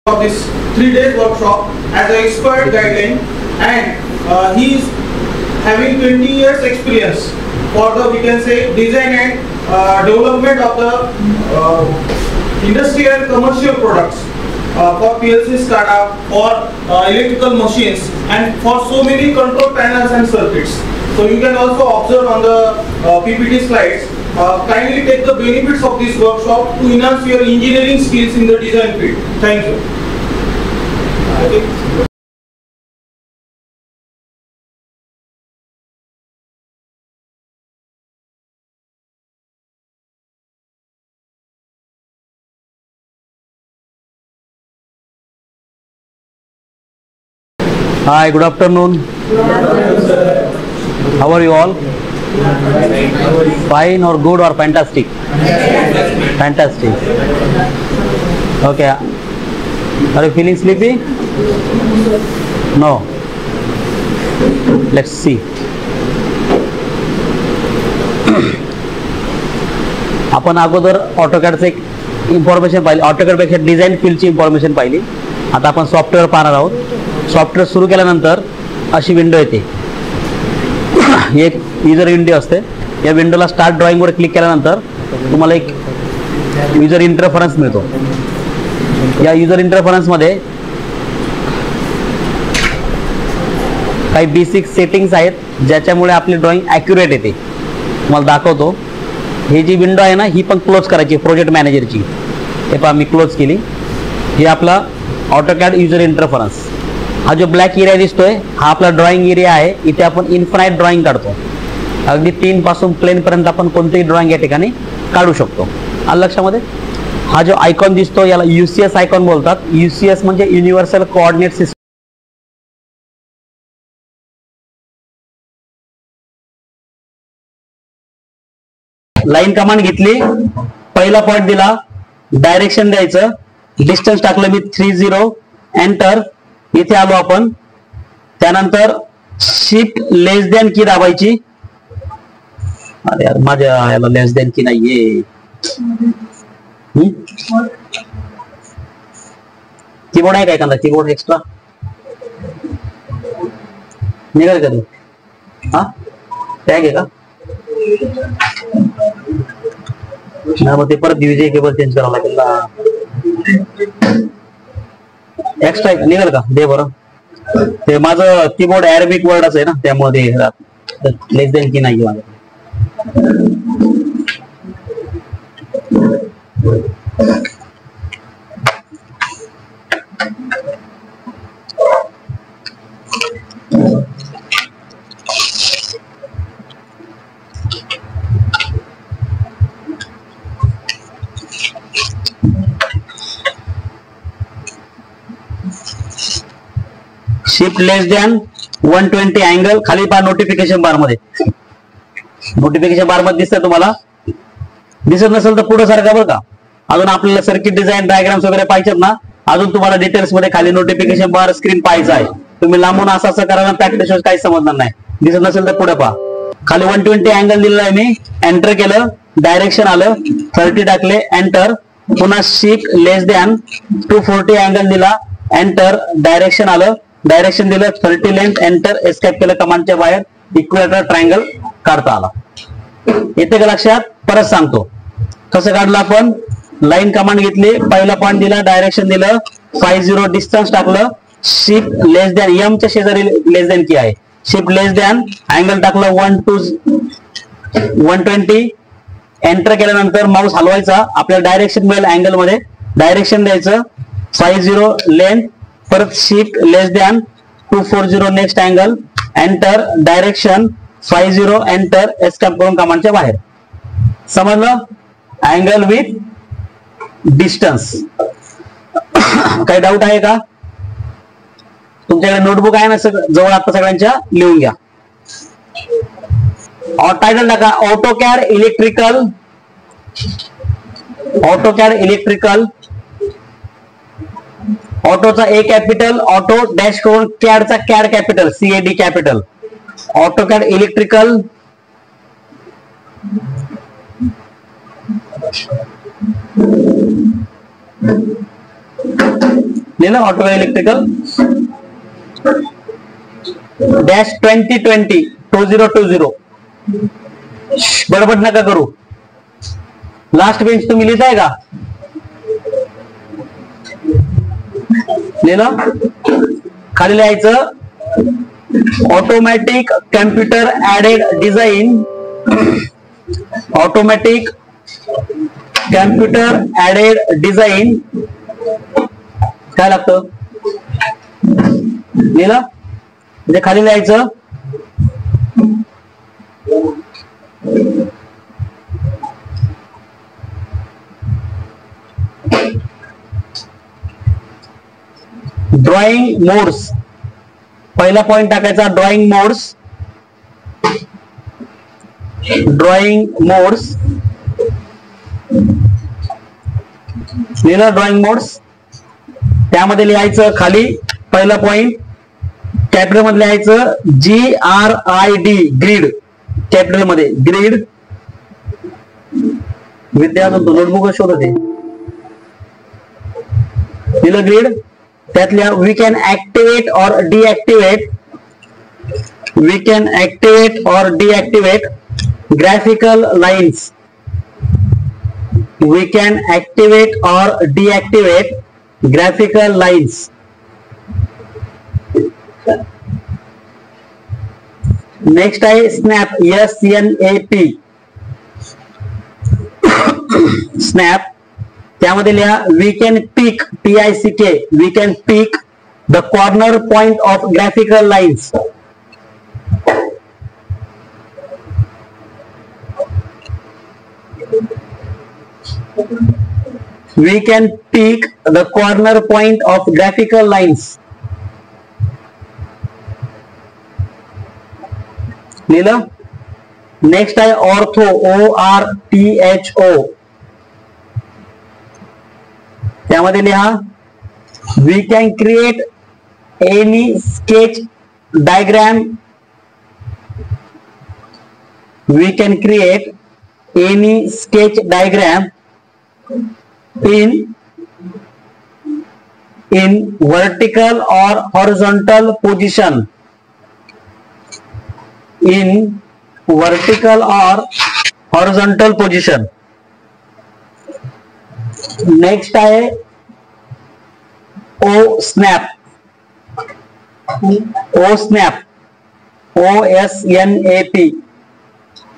of this 3 days workshop as an expert guideline, and he is having 20 years experience for the, we can say, design and development of the industrial and commercial products for PLC SCADA, for electrical machines, and for so many control panels and circuits. So you can also observe on the PPT slides. Kindly take the benefits of this workshop to enhance your engineering skills in the design field. Thank you. Hi, good afternoon. How are you all? Fine or good or fantastic? Fantastic. Okay. Are you feeling sleepy? No. Let's see. आपण अगोदर ऑटोकॅडचं एक information पाहिली, AutoCAD पेक्षा design फील्डची information पाहिली. आता आपण software पाहणार आहोत. सॉफ्टवेअर सुरू केल्यानंतर अशी विंडो येते, एक युजर विंडो असते. या विंडोला स्टार्ट ड्रॉइंग वर क्लिक केल्यानंतर तुम्हाला एक युजर इंटरफरन्स मिळतो. या युजर इंटरफरन्स मध्ये काही बेसिक सेटिंग्स आहेत ज्याच्यामुळे आपली ड्रॉइंग ॲक्युरेट येते. तुम्हाला दाखवतो. ही जी विंडो आहे ना, ही पण क्लोज करायची प्रोजेक्ट मॅनेजरची. हे पहा, मी क्लोज केली. हे आपला ऑटोकॅड युजर इंटरफरन्स. हा जो ब्लॅक एरिया दिसतोय हा आपला ड्रॉइंग एरिया आहे. इथे आपण इन्फानाइट ड्रॉइंग काढतो. अगदी 3 पासून प्लेन पर्यंत आपण कोणतेही ड्रॉइंग या ठिकाणी काढू शकतो. आलं लक्षामध्ये? हा जो आयकॉन दिसतो याला यूसीएस आयकॉन बोलतात. यूसीएस म्हणजे universal coordinate system. Line command घेतली, पहिला पॉइंट दिला, डायरेक्शन द्यायचं, डिस्टन्स टाकलं मी 30, एंटर. इथे आलो आपण. त्यानंतर शिफ्ट लेस दॅन की दाबायची. अरे यार, माझ्या याला लेस दॅन की नाहीये. कीबोर्ड आहे काय? कीबोर्ड एक्स्ट्रा निघाल का? हा, टॅग आहे का? मग ते परत दिवशी केबल चेंज करावं लागेल. एक्स्ट्रा निघाल का? दे बरं. ते माझं कीबोर्ड अरेबिक वर्ड आहे ना, त्यामध्ये लेस दॅन की नाही माझं. Shift less than 120 angle. खाली पहा नोटिफिकेशन बार मध्ये. नोटिफिकेशन बार मध्ये दिसतंय तुम्हाला? दिसत नसेल तर पुढे सारखा बरं का. अजून आपल्याला सर्किट डिझाईन डायग्राम्स वगैरे पाहिजेत ना, अजून तुम्हाला डिटेल्स मध्ये खाली नोटिफिकेशन बार स्क्रीन पाहायचं आहे. तुम्ही लांबून असं करा ना, त्याच्याशिवाय काही समजणार नाही. दिसत नसेल तर पुढे पहा. खाली 120 अँगल दिलेला आहे मी. एंटर केलं, डायरेक्शन आलं, 30 टाकले, एंटर. पुन्हा शिफ्ट लेस दॅन 240 अँगल दिला, एंटर. डायरेक्शन आलं, डायरेक्शन दिलं, 30 लेंथ, एंटर. एस्केप केलं, कमांडच्या बाहेर इक्वेटर ट्रायंगल काढता आला. येते का लक्षात? परत सांगतो कसं काढलं आपण. लाईन कमांड घेतली, पहिला पॉइंट दिला, डायरेक्शन दिलं, 50, डिस्टन्स टाकलं, शिफ्ट लेस दॅन, एम च्या शेजारी लेस दॅन की आहे, शिफ्ट लेस दॅन, अँगल टाकलं 120, एंटर केल्यानंतर माऊस हलवायचा, आपल्याला डायरेक्शन मिळेल अँगल मध्ये. डायरेक्शन द्यायचं, 50 लेंथ, परत shift less than 240 next angle, enter. Direction 50, enter. Escape करून कमांडच्या बाहेर. समजलं? Angle with distance. काही डाऊट आहे का? तुमच्याकडे नोटबुक आहे ना जवळ? आता सगळ्यांच्या लिहून घ्या. टायटल टाका ऑटोकॅड इलेक्ट्रिकल. AutoCAD electrical. ऑटोचा ए कॅपिटल, ऑटो डॅश करून कॅडचा CAD capital, CAD capital. AutoCAD electrical. लिहिलं ऑटो इलेक्ट्रिकल डॅश 2020 बडबड नका करू. लास्ट बेंच तुम्ही लिहिताय का? लिहिलं. खाली लिहायचं automatic computer aided design. Automatic computer aided design काय लागतं? लिहिलं. म्हणजे खाली लिहायचं ड्रॉइंग मोड्स. पहिला पॉइंट टाकायचा ड्रॉइंग मोड्स. ड्रॉइंग मोड्स लिहिलं. ड्रॉइंग मोड्स त्यामध्ये लिहायचं खाली पहिला पॉइंट कॅपिटल मध्ये लिहायचं GRID ग्रीड. कॅपिटल मध्ये ग्रीड. विद्यार्थी नोटबुक शोधत आहे. लिहिलं ग्रीड. त्यातल्या we can activate or deactivate. We can activate or deactivate graphical lines. We can activate or deactivate graphical lines. Next आहे स्नॅप. SNAP. स्नॅप त्यामध्ये लिहा we can pick PICK. We can pick the corner point of graphical lines. We can pick the corner point of graphical lines. लिहिलं. Next आहे ortho. ORTHO. त्यामध्ये लिहा we can create any sketch diagram. We can create any sketch diagram in vertical or horizontal position. In vertical or horizontal position. Next आहे OSNAP. OSNAP. OSNAP.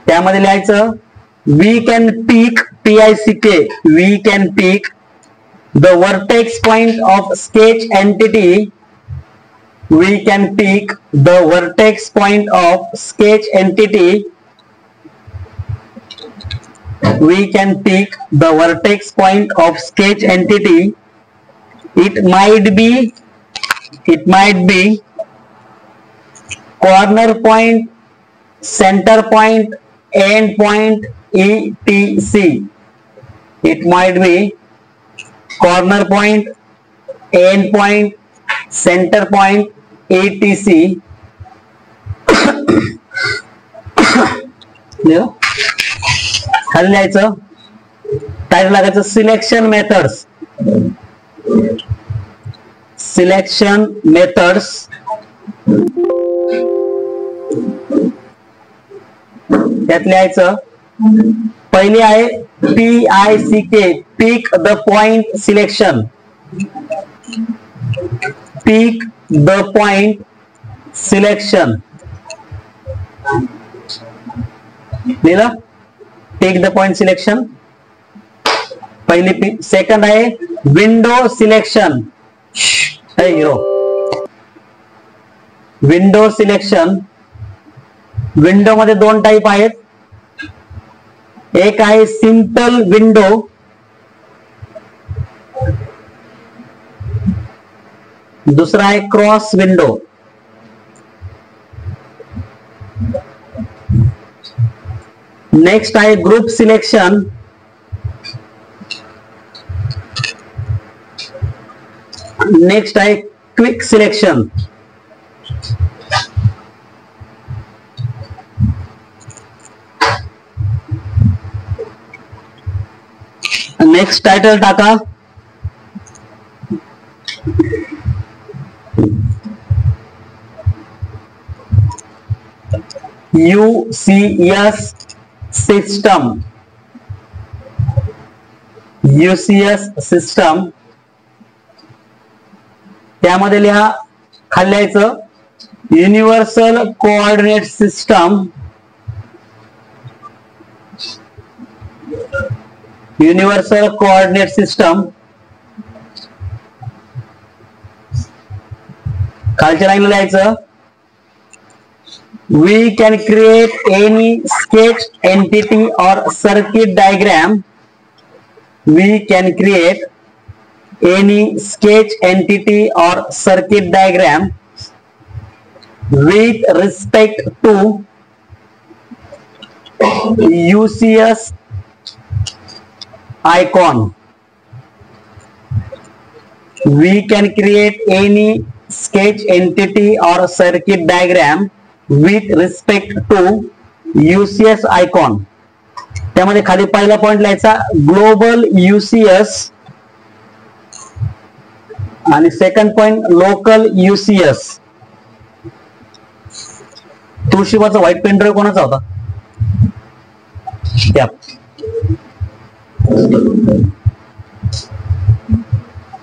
त्यामध्ये लिहायचं we can pick PICK. We can pick the vertex point of sketch entity. We can pick the vertex point of sketch entity. We can pick the vertex point of sketch entity. It might be corner point, center point, end point, etc. It might be corner point, end point, center point, etc. खाली लिहायचं title लागायचं selection methods. Selection methods. त्यात लिहायचं पहिली आहे PICK. Pick the point selection. Pick the point selection. लिहिलं. Pick the point selection पहिली pick. Second आहे विंडो सिलेक्शन. हिरो. Window selection. विंडो मध्ये दोन टाईप आहेत. एक आहे सिंपल विंडो. दुसरा आहे क्रॉस विंडो. नेक्स्ट आहे ग्रुप सिलेक्शन. नेक्स्ट आहे क्विक सिलेक्शन. नेक्स्ट टायटल टाका UCS सिस्टम, UCS सिस्टम, त्यामध्ये लिहा, खाली लिहायचं universal coordinate system, universal coordinate system, खालच्या लाईनला लिहायचं we can create any sketch entity or circuit diagram, we can create any sketch entity or circuit diagram with respect to UCS icon. We can create any sketch entity or circuit diagram with respect to UCS icon. त्यामध्ये खाली पहिला point लिहायचा global UCS आणि second point local UCS. तुळशीबाचा white pen drive कोणाचा होता? त्या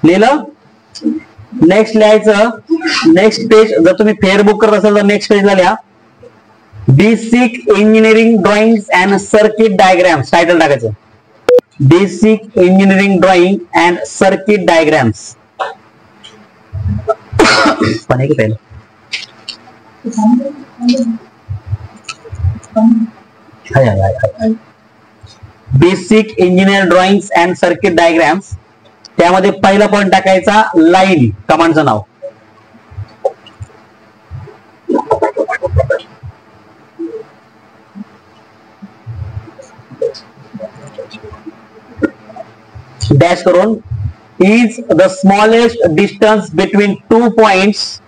लिहिलं. नेक्स्ट लिहायचं, नेक्स्ट पेज जर तुम्ही फेअरबुक करत असाल तर नेक्स्ट पेजला लिहा basic engineering drawing and circuit diagrams. Title टाकायचं basic engineering drawing and circuit diagrams. पण आहे की पहिलं basic engineer drawing and circuit diagrams. त्यामध्ये पहिला पॉइंट टाकायचा लाईन कमांडचं नाव. डॅश करून is the smallest distance between 2 points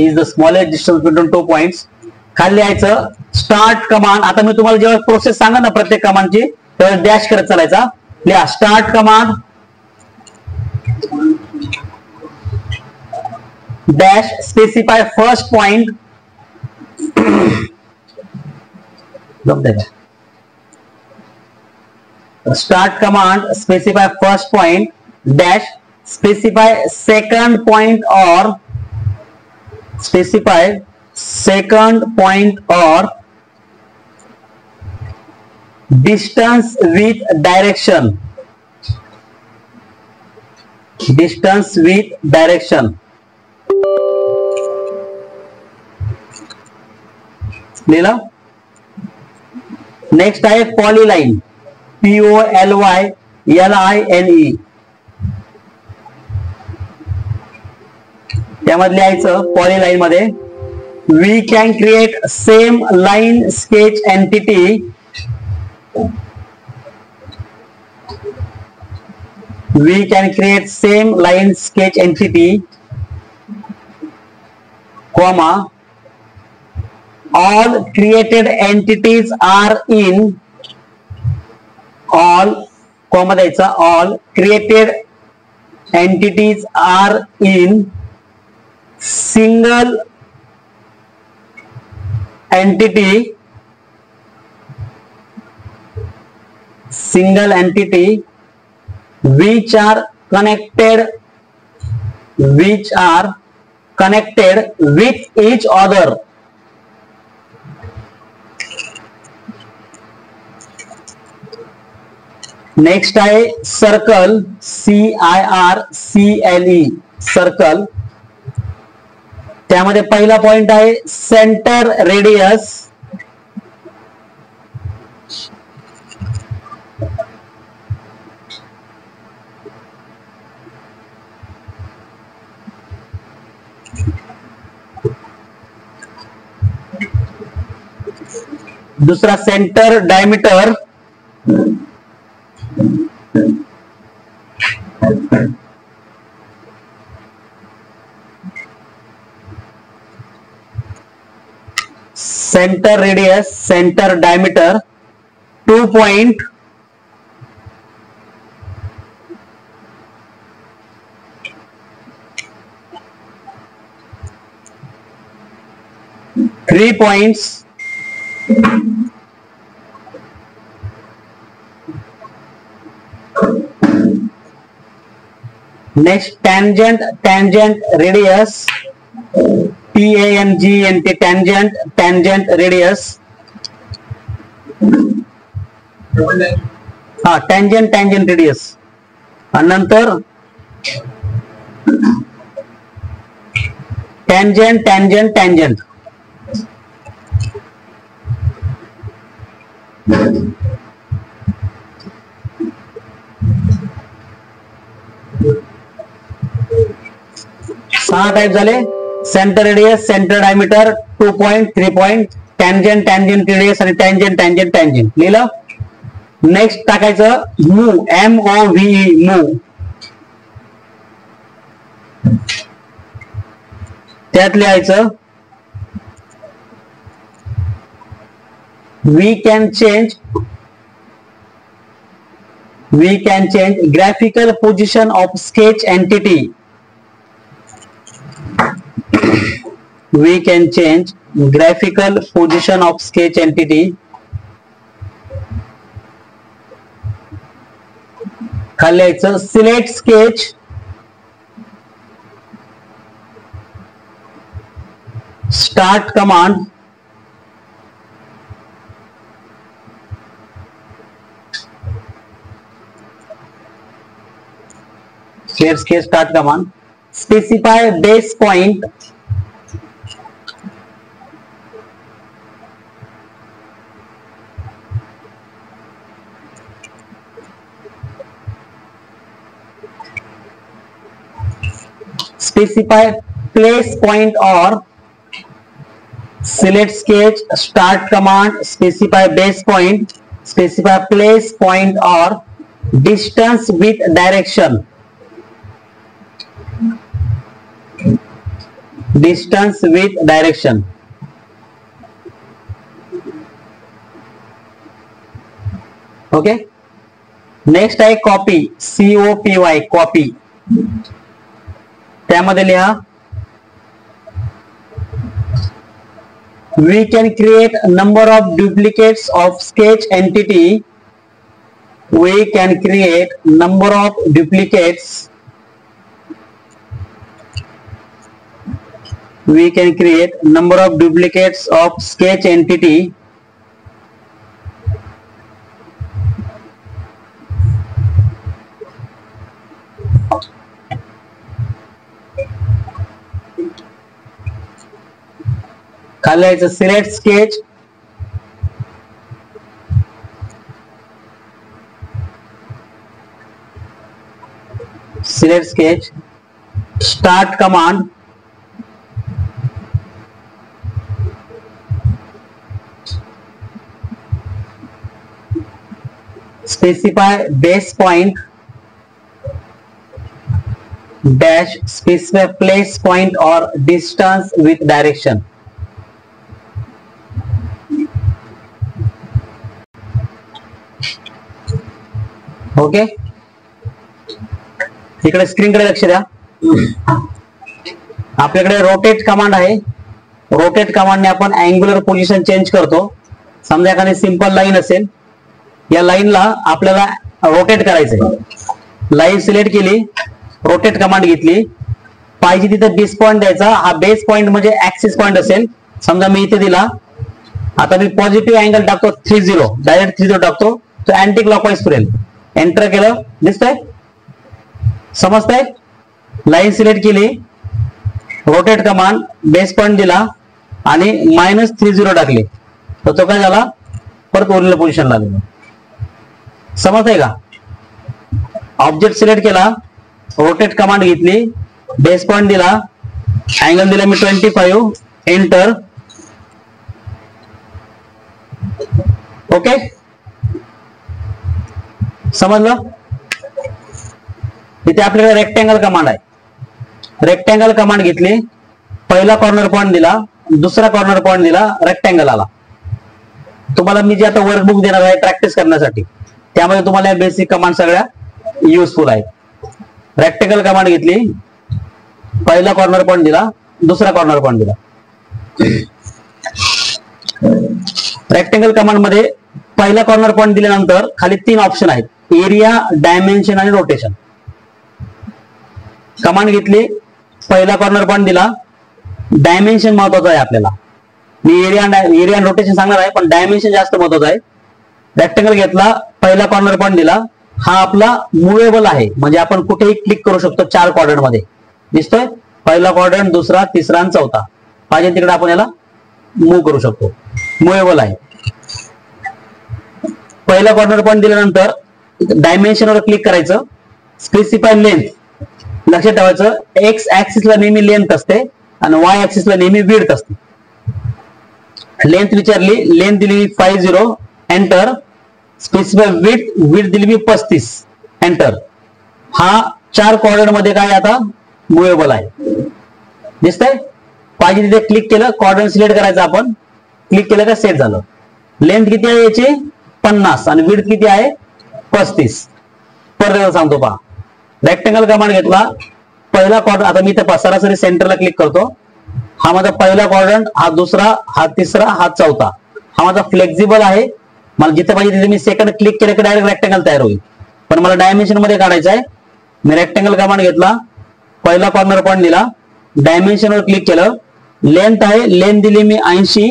is the smallest distance between 2 points. खाली लिहायचं स्टार्ट कमांड. आता मी तुम्हाला जेव्हा प्रोसेस सांगा ना प्रत्येक कमांडची तेव्हा डॅश करत चालायचा. लिहा start command dash specify first point. Start command specify first point dash specify second point और specify second point or distance with direction. Distance with direction. लिहिलं. नेक्स्ट आहे पॉलीलाईन POLYLINE. त्यामध्ये लिहायचं पॉलीलाईन मध्ये we can create same line sketch entity we can create same line sketch entity comma all created entities are in all comma द्यायचा all created entities are in single entity which are connected with each other. Next आहे circle CIRCLE circle. त्यामध्ये पहिला point आहे centre radius. दुसरा centre diameter. center radius, center diameter 3 points. Next, tangent radius, TANGENT, tangent radius. tangent radius. आणि नंतर tangent. सहा type झाले. Centre radius, centre diameter, 2 point, 3 point, tangent radius आणि tangent लिहिलं. नेक्स्ट टाकायचं मूव, MOVE, मूव. त्यात लिहायचं we can change graphical position of sketch entity. We can change graphical position of sketch entity. खाली यायचं select sketch, start command, select sketch, start command, specify base point, specify place point or select sketch, start command, specify base point, specify place point or distance with direction. Distance with direction. Okay. Next आहे copy, COPY, copy. त्यामध्ये लिहा we can create number of duplicates of sketch entity. We can create number of duplicates. We can create number of duplicates of sketch entity. खाली यायचं select sketch, start command, specify base point dash, specify place point or distance with direction. Okay. इकडे स्क्रीनकडे लक्ष द्या. आपल्याकडे rotate command आहे. Rotate कमांडने आपण angular position change करतो. समजा एखादी सिंपल लाईन असेल, या लाईनला आपल्याला रोटेट करायचंय. लाईन सिलेक्ट केली, रोटेट कमांड घेतली, पाहिजे तिथे बेस पॉइंट द्यायचा. हा बेस पॉइंट म्हणजे ऍक्सिस पॉइंट असेल. समजा मी इथे दिला, आता मी पॉझिटिव्ह अँगल टाकतो 30, डायरेक्ट 30 टाकतो, तो अँटी क्लॉकवाईज फिरेल. एंटर केलं, दिसतंय, समजतंय. लाईन सिलेक्ट केली, रोटेट कमांड, बेस पॉइंट दिला आणि -30 टाकले, तर तो काय झाला, परत ओरिजिनल पोझिशनला गेला. समजतंय का. ऑब्जेक्ट सिलेक्ट केला, रोटेट कमांड घेतली, बेस पॉइंट दिला, अँगल दिला मी 25, एंटर. ओके, समजलं. इथे आपल्याकडे रेक्टँगल कमांड आहे. रेक्टँगल कमांड घेतली, पहिला कॉर्नर पॉइंट दिला, दुसरा कॉर्नर पॉईंट दिला, रेक्टँगल आला. तुम्हाला मी जे आता वर्कबुक देणार आहे प्रॅक्टिस करण्यासाठी, त्यामध्ये तुम्हाला बेसिक कमांड सगळ्या युजफुल आहेत. रेक्टँगल कमांड घेतली, पहिला कॉर्नर पॉईंट दिला, दुसरा कॉर्नर पॉईंट दिला. रेक्टँगल कमांड मध्ये पहिला कॉर्नर पॉईंट दिल्यानंतर खाली 3 ऑप्शन आहेत, एरिया, डायमेन्शन आणि रोटेशन. कमांड घेतली, पहिला कॉर्नर पॉईंट दिला, डायमेन्शन महत्वाचं आहे आपल्याला. मी एरिया आणि रोटेशन सांगणार आहे, पण डायमेन्शन जास्त महत्वाचं आहे. रेक्टँगल घेतला, पहिला कॉर्नर पॉईंट दिला, हा आपला मुव्हेबल आहे, म्हणजे आपण कुठेही क्लिक करू शकतो. 4 क्वाड्रंट मध्ये दिसतोय, पहिला क्वाड्रंट, दुसरा, तिसरा आणि चौथा. पाहिजे तिकडे आपण याला मूव्ह करू शकतो, मुव्हेबल आहे. पहिला कॉर्नर पॉईंट दिल्यानंतर डायमेन्शन वर क्लिक करायचं, स्पेसिफाय लेंथ. लक्षात ठेवायचं, एक्स ऍक्सिसला नेहमी लेंथ असते आणि वाय ऍक्सिसला नेहमी विड्थ असते. लेंथ विचारली, लेंथ दिली 50, एंटर. स्पेसिफाय विड्थ दिली मी 35, एंटर. हा 4 क्वाड्रंट मध्ये काय आता मुव्हेबल आहे, दिसतंय. पाहिजे तिथे क्लिक केलं, क्वाड्रंट सिलेक्ट करायचं आपण, क्लिक केलं का सेट झालं. लेंथ किती आहे याची 50 आणि विड्थ किती आहे 35. परत सांगतो पहा. रेक्टँगल कमांड घेतला, पहिला क्वाड्रंट, आता मी इथे सरासरी सेंटरला क्लिक करतो. हा माझा पहिला क्वाड्रंट, हा दुसरा, हा तिसरा, हा चौथा. हा माझा फ्लेक्झिबल आहे, मला जिथे पाहिजे तिथे मी सेकंड क्लिक केलं की डायरेक्ट रेक्टँगल तयार होईल. पण मला डायमेन्शन मध्ये काढायचं आहे. मी रेक्टँगल कमांड घेतला, पहिला कॉर्नर पॉईंट दिला, डायमेन्शन वर क्लिक केलं, लेंथ आहे, लेंथ दिली मी 80,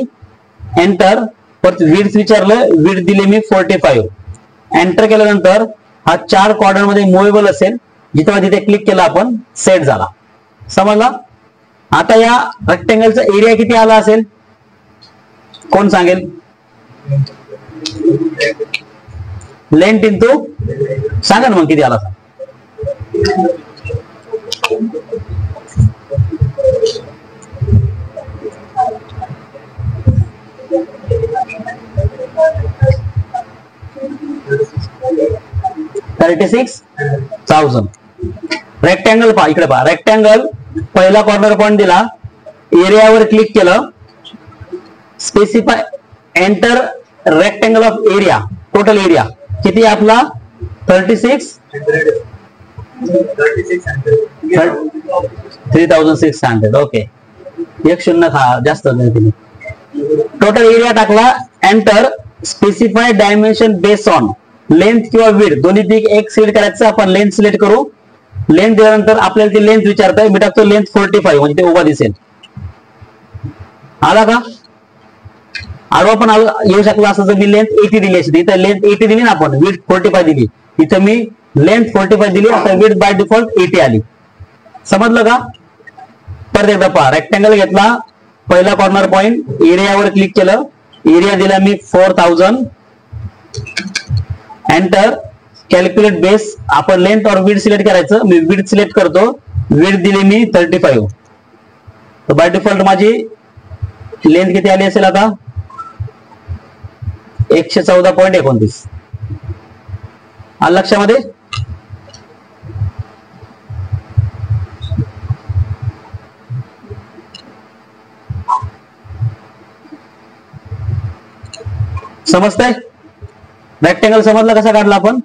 एंटर. परत विड्थ विचारलं, विड्थ दिली मी 45, एंटर केल्यानंतर हा 4 क्वाड्रंट मध्ये मुव्हेबल असेल, जिथे तिथे क्लिक केलं आपण, सेट झाला. समजला. आता या रेक्टँगलचा एरिया किती आला असेल, कोण सांगेल? लेंथ इंटू सांगा ना मग किती आला. 36,000. रेक्टँगल पहा, इकडे पहा. रेक्टँगल पहिला कॉर्नर पॉईंट दिला, एरियावर क्लिक केलं, specify, enter. Rectangle of area, total area किती आपला 3600. ओके, 1 शून्य जास्त. टोटल एरिया टाकला, enter. Specify dimension base on length किंवा विड्थ, दोन्हीपैकी एक सिलेक्ट करायचं. आपण लेंथ सिलेक्ट करू. लेंथ दिल्यानंतर आपल्याला ती लेंथ विचारताय, मी टाकतो लेंथ 45, म्हणजे ते उभा दिसेल. आला का? आडवा पण येऊ शकला असं जर मी लेंथ 80 दिली असती. इथं लेंथ 80 दिली ना आपण, विड्थ 45 दिली. इथं मी लेंथ 45 दिली, आता विड्थ बाय डिफॉल्ट 80 आली. समजलं का? परत एकदा पहा. रेक्टँगल घेतला, पहिला कॉर्नर पॉईंट, एरियावर क्लिक केलं, एरिया दिला मी 4000, एंटर. कॅल्क्युलेट बेस, आपण लेंथ और विड्थ सिलेक्ट करायचं. मी विड्थ सिलेक्ट करतो, विड्थ दिली मी 35. तर बाय डिफॉल्ट माझी लेंथ किती आली असेल आता 114.29. आलं लक्षामध्ये? समजतंय? रेक्टँगल समजला कसा काढला आपण.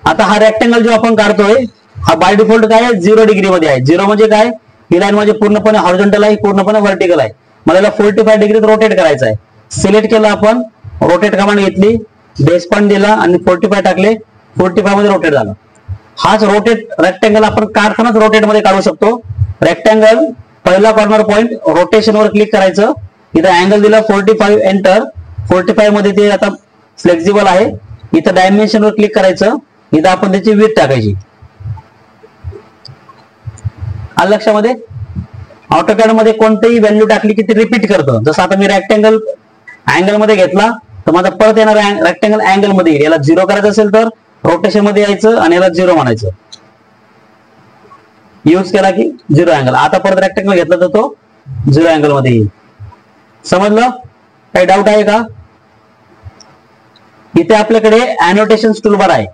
आता हा रेक्टँगल जो आपण काढतोय हा बाय डिफॉल्ट काय आहे 0 डिग्री मध्ये आहे. 0 म्हणजे काय, ही लाईन म्हणजे पूर्णपणे हॉरिझॉन्टल आहे, पूर्णपणे व्हर्टिकल आहे. मला याला 45 डिग्रीत रोटेट करायचं आहे. सिलेक्ट केलं आपण, रोटेट कमांड घेतली, बेस पॉईंट दिला आणि 45 टाकले, 45 मध्ये रोटेट झालं. हाच रोटेट रेक्टँगल आपण काढतानाच रोटेट मध्ये काढू शकतो. रेक्टँगल पहिला कॉर्नर पॉईंट, रोटेशन वर क्लिक करायचं, इथं अँगल दिला 45, एंटर. 45 मध्ये ते आता फ्लेक्झिबल आहे. इथं डायमेन्शन वर क्लिक करायचं, इथं आपण त्याची विड्थ टाकायची. आलं लक्षामध्ये? ऑटोकॅड मध्ये कोणतीही व्हॅल्यू टाकली की ती रिपीट करतं. जसं आता मी रेक्टँगल अँगल मध्ये घेतला तर माझा परत येणार रेक्टँगल अँगल मध्ये येईल. याला 0 करायचं असेल तर रोटेशन मध्ये यायचं आणि याला 0 म्हणायचं. यूज केला की 0 अँगल. आता परत रेक्टँगल घेतला तर तो 0 अँगल मध्ये येईल. समजलं? काही डाऊट आहे का? इथे आपल्याकडे अॅनोटेशन टूलबार आहे.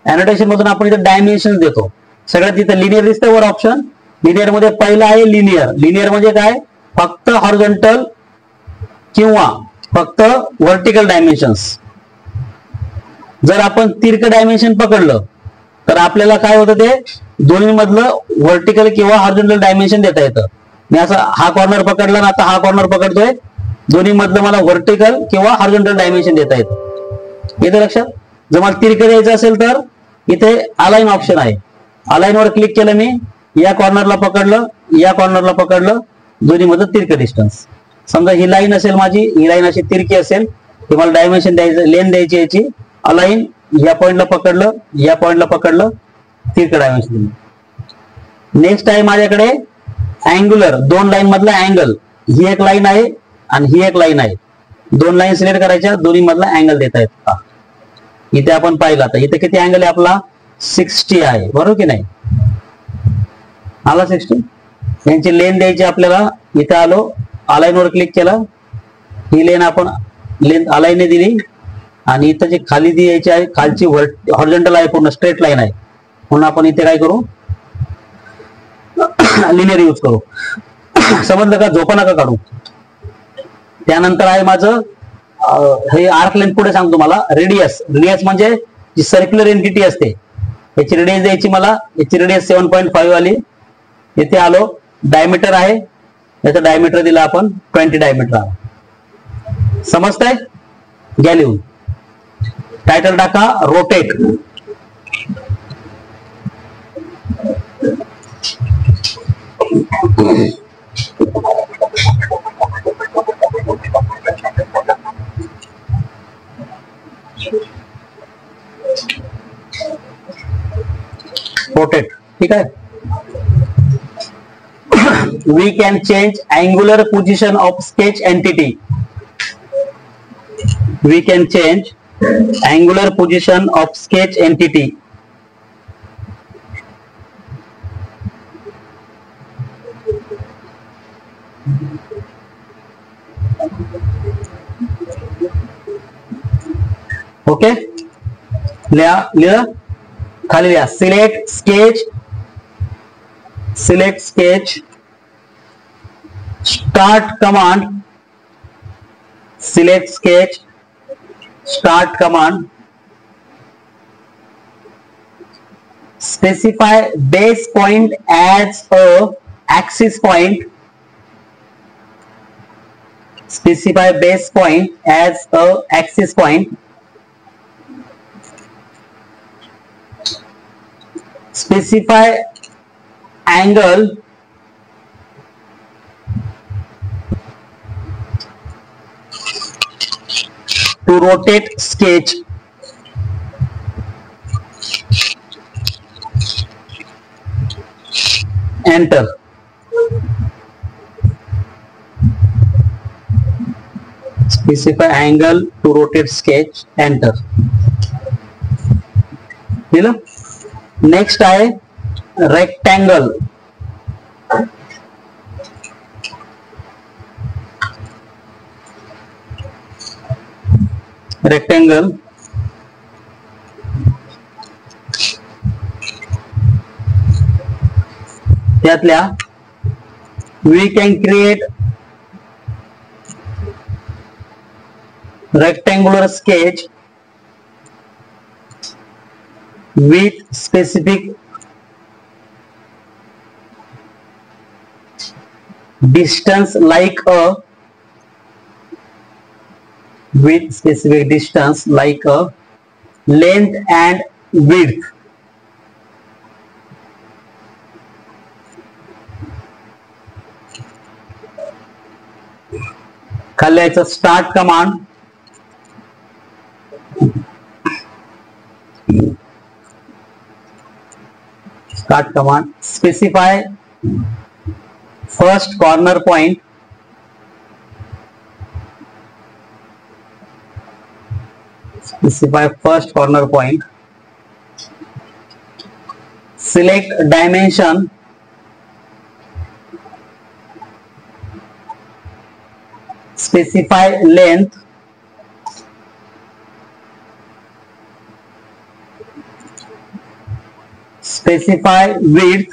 अॅनोटेशन मधून आपण इथे डायमेन्शन देतो. सगळ्यात इथे लिनियर दिसतंय वर ऑप्शन. लिनियर मध्ये पहिला आहे लिनियर. लिनियर म्हणजे काय, फक्त हॉरिझॉन्टल किंवा फक्त व्हर्टिकल डायमेन्शन्स. जर आपण तिरकं डायमेन्शन पकडलं तर आपल्याला काय होतं, ते दोन्ही मधलं व्हर्टिकल किंवा हॉरिझॉन्टल डायमेन्शन देता येतं. मी असं हा कॉर्नर पकडला ना, आता हा कॉर्नर पकडतोय, दोन्ही मधलं मला व्हर्टिकल किंवा हॉरिझॉन्टल डायमेन्शन देता येतं. येतं लक्षात? जर मला तिरकं द्यायचं असेल तर इथे अलाइन ऑप्शन आहे. अलाइन वर क्लिक केलं, मी या कॉर्नरला पकडलं, या कॉर्नरला पकडलं, दोन्ही मधलं तिरकं डिस्टन्स. समजा ही लाईन असेल माझी, ही लाईन अशी तिरकी असेल, ती मला डायमेन्शन द्यायचं, लेन द्यायची याची. अलाइन या पॉइंटला पकडलं, या पॉइंटला पकडलं, तिरकं डायमेन्शन दिलं. नेक्स्ट आहे माझ्याकडे अँग्युलर, दोन लाईन मधला अँगल. ही एक लाईन आहे आणि ही एक लाईन आहे. दोन लाईन सिलेक्ट करायच्या, दोन्ही मधला अँगल देता येतो. इथे आपण पाहिलं, आता इथे किती अँगल आहे आपला, 60 आहे, बरोबर की नाही? आला 60. यांची लेन द्यायची आपल्याला. इथे आलो, अलाइन वर क्लिक केलं, ही लेन आपण लेन अलाइनने दिली आणि इथं जी खाली द्यायची आहे, खालची हॉरिझॉन्टल आहे, पूर्ण स्ट्रेट लाईन आहे, म्हणून आपण इथे काय करू, लिनियर यूज करू. समजलं का? झोपा नका काढू. त्यानंतर आहे माझं हे आर्क लेंथ. पुढे सांगतो मला रेडियस. रेडियस म्हणजे जी सर्क्युलर एंटिटी असते, याची रेडियस द्यायची मला. याची रेडियस 7.5 आली. इथे आलो, डायमीटर आहे, याचं डायमीटर दिलं आपण 20 डायमीटर आला. समजतंय? घ्या लिहून. टायटल टाका रोटेट. रोटेट, ठीक आहे. We can change angular position of sketch entity. We can change angular position of sketch entity. Okay, लिहा खाली लिहा. Select sketch, select sketch, start command, select sketch, start command, specify base point as a axis point, specify base point as a axis point, specify angle to rotate sketch, enter. Specify angle to rotate sketch, enter. दिलं. Next आहे rectangle. Rectangle त्यातल्या we can create rectangular sketch with specific distance like a length and width. खाली याचं start command, specify first corner point, select dimension, specify length, specify width,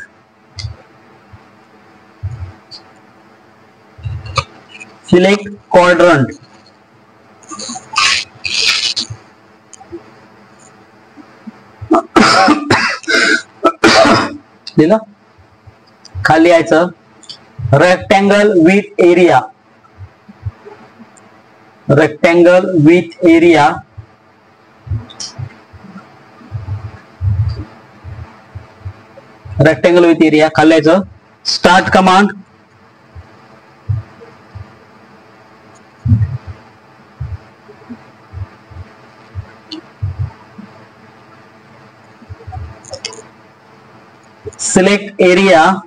select quadrant. दिलं. खाली यायचं. Rectangle with area. Rectangle with area. Rectangle with area खाली यायचं. Start command. select area,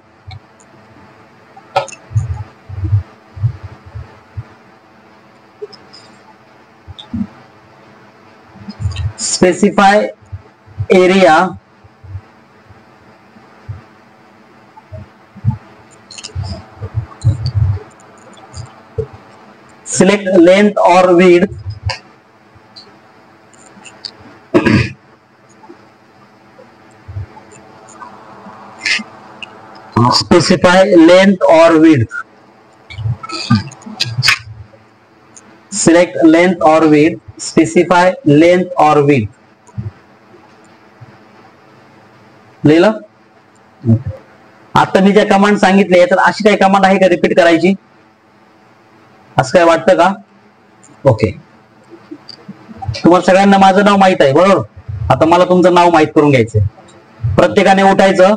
specify area, select length or width, specify length or width, select length or width, specify length or width. लिहिलं. आता मी ज्या command सांगितले तर अशी काही command आहे का रिपीट करायची, असं काय वाटतं का? ओके. तुम्हाला सगळ्यांना माझं नाव माहित आहे बरोबर. आता मला तुमचं नाव माहित करून घ्यायचंय. प्रत्येकाने उठायचं,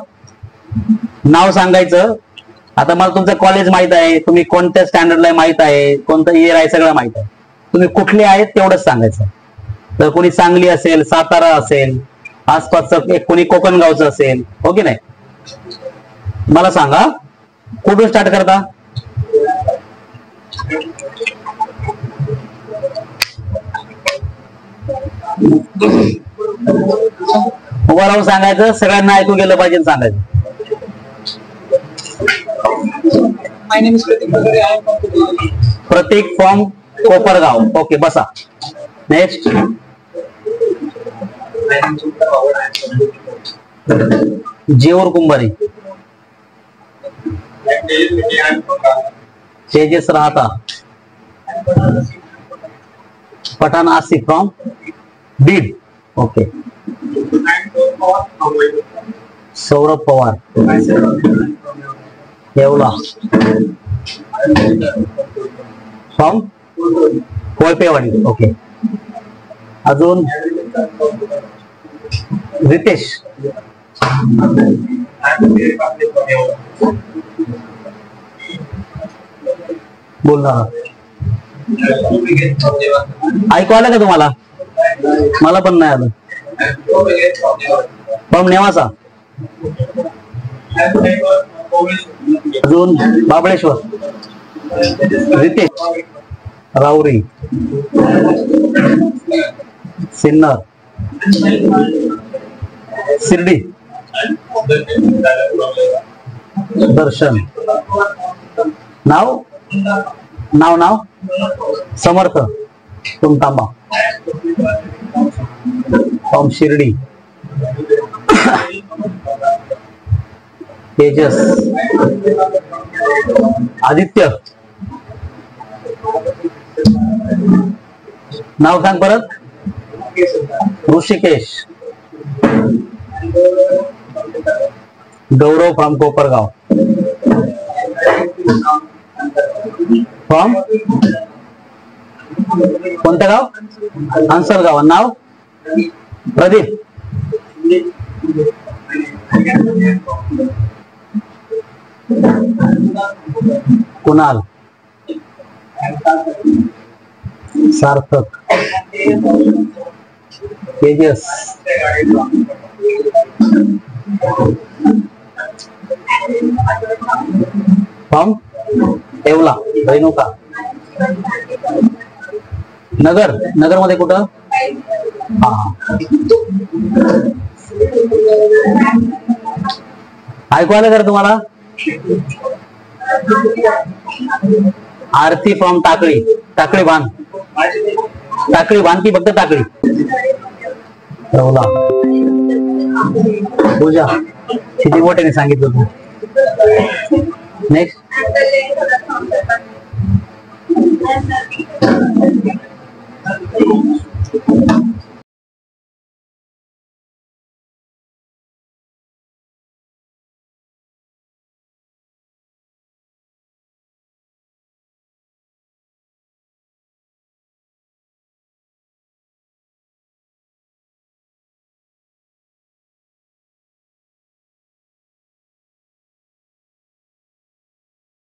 नाव सांगायचं. आता मला तुमचं कॉलेज माहित आहे, तुम्ही कोणत्या स्टँडर्डला माहित आहे, कोणतं इयर आहे, सगळं माहित आहे. तुम्ही कुठले आहेत तेवढंच सांगायचं. तर कोणी सांगली असेल, सातारा असेल, आसपासचं एक कोणी कोकणगावचं असेल, हो की नाही. मला सांगा कुठून स्टार्ट करता. उभा राहून सांगायचं, सगळ्यांना ऐकू गेलं पाहिजे सांगायचं. My name is Pratik. Pratik from Kopargaon. Okay बसा. Next. Jeur Kumbhari. Tejas Rahata. Pathan Asif from Beed. Okay. Saurabh Pawar Yeola from Kolpewadi. Okay. अजून रितेश बोलणार. ऐकू आलं का तुम्हाला? मला पण नाही आलं. फ्रॉम नेवासा. अजून बाबळेश्वर. रितेश राऊरी सिन्नर शिर्डी. दर्शन. नाव नाव नाव समर्थ तुमतांबा फ्रॉम शिर्डी. तेजस. आदित्य. नाव सांग परत. ऋषिकेश. गौरव फ्रॉम कोपरगाव. फ्रॉम कोणतं गाव? अंसरगाव. नाव प्रदीप. कुणाल. सार्थक. तेजस. फ्रॉम येवला. रेणुका. नगर. नगर मध्ये कुठं? हा. ऐकू आलं का तुम्हाला? आरती फ्रॉम टाकळी. टाकळी बांध. टाकळी बांध की फक्त टाकळी. पूजा किती मोठ्याने सांगितलं तू. नेक्स्ट. Yes, sir.